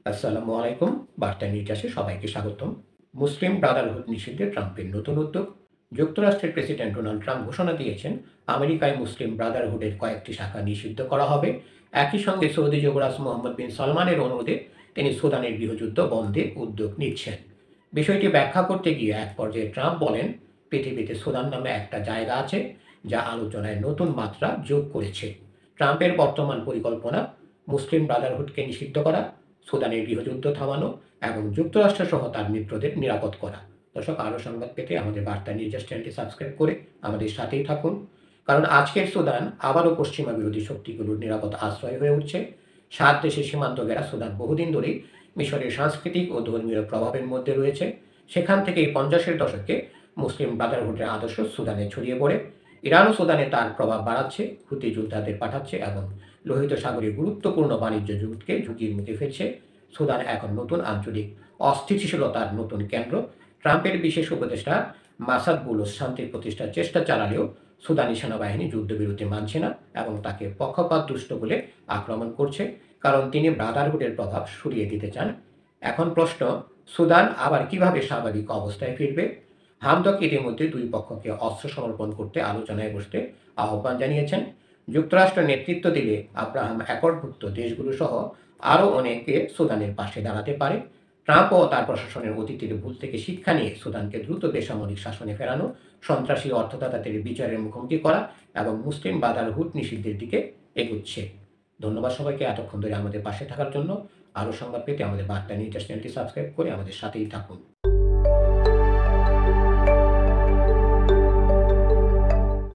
আসসালামু আলাইকুম। বার্তা নিউজে সবাইকে স্বাগতম। মুসলিম ব্রাদারহুড নিষিদ্ধে ট্রাম্পের নতুন উদ্যোগ। যুক্তরাষ্ট্রের প্রেসিডেন্ট ডোনাল্ড ট্রাম্প ঘোষণা দিয়েছেন, আমেরিকায় মুসলিম ব্রাদারহুডের কয়েকটি শাখা নিষিদ্ধ করা হবে। একই সঙ্গে সৌদি যুবরাজ মোহাম্মদ বিন সালমানের অনুরোধে তিনি সুদানের গৃহযুদ্ধ বন্ধে উদ্যোগ নিচ্ছেন। বিষয়টি ব্যাখ্যা করতে গিয়ে এক পর্যায়ে ট্রাম্প বলেন, পৃথিবীতে সুদান নামে একটা জায়গা আছে যা আলোচনায় নতুন মাত্রা যোগ করেছে। ট্রাম্পের বর্তমান পরিকল্পনা মুসলিম ব্রাদারহুডকে নিষিদ্ধ করা, সুদানের গৃহযুদ্ধ থামানো এবং যুক্তরাষ্ট্র সহ তার মিত্রদের নিরাপদ করা। দর্শক, আরও সংবাদ পেতে আমাদের বার্তা নিউজ চ্যানেলটি সাবস্ক্রাইব করে আমাদের সাথেই থাকুন। কারণ আজকের সুদান আবারও পশ্চিমা বিরোধী শক্তিগুলোর নিরাপদ আশ্রয় হয়ে উঠছে। 7 দেশের সীমান্ত ঘেরা সুদান বহুদিন ধরেই মিশরের সাংস্কৃতিক ও ধর্মীয় প্রভাবের মধ্যে রয়েছে। সেখান থেকেই 50-এর দশকে মুসলিম ব্রাদারহুডের আদর্শ সুদানে ছড়িয়ে পড়ে। ইরানও সুদানে তার প্রভাব বাড়াচ্ছে, হুতি যোদ্ধাদের পাঠাচ্ছে এবং লোহিত সাগরে গুরুত্বপূর্ণ বাণিজ্য জোটকে ঝুঁকির মুখে ফেলছে। সুদান এখন নতুন আঞ্চলিক অস্থিতিশীলতার নতুন কেন্দ্র। ট্রাম্পের বিশেষ উপদেষ্টা মাসাদ বুলস শান্তি প্রতিষ্ঠার চেষ্টা চালালেও সুদানি সেনাবাহিনী যুদ্ধবিরতি মানছে না এবং তাকে পক্ষপাত দুষ্ট বলে আক্রমণ করছে, কারণ তিনি ব্রাদারহুডের প্রভাব সরিয়ে দিতে চান। এখন প্রশ্ন, সুদান আবার কিভাবে স্বাভাবিক অবস্থায় ফিরবে? হামদক ইতিমধ্যে দুই পক্ষকে অস্ত্র সমর্পণ করতে আলোচনায় বসতে আহ্বান জানিয়েছেন। যুক্তরাষ্ট্র নেতৃত্ব দিলে আব্রাহাম অ্যাকর্ডভুক্ত দেশগুলো সহ আরও অনেকে সুদানের পাশে দাঁড়াতে পারে। ট্রাম্প ও তার প্রশাসনের অতীতের ভুল থেকে শিক্ষা নিয়ে সুদানকে দ্রুত বেসামরিক শাসনে ফেরানো, সন্ত্রাসী অর্থদাতাদের বিচারের মুখোমুখি করা এবং মুসলিম ব্রাদারহুড নিষিদ্ধের দিকে এগুচ্ছে। ধন্যবাদ সবাইকে এতক্ষণ ধরে আমাদের পাশে থাকার জন্য। আরও সংবাদ পেতে আমাদের বার্তা নিউজ চ্যানেলটি সাবস্ক্রাইব করে আমাদের সাথেই থাকুন।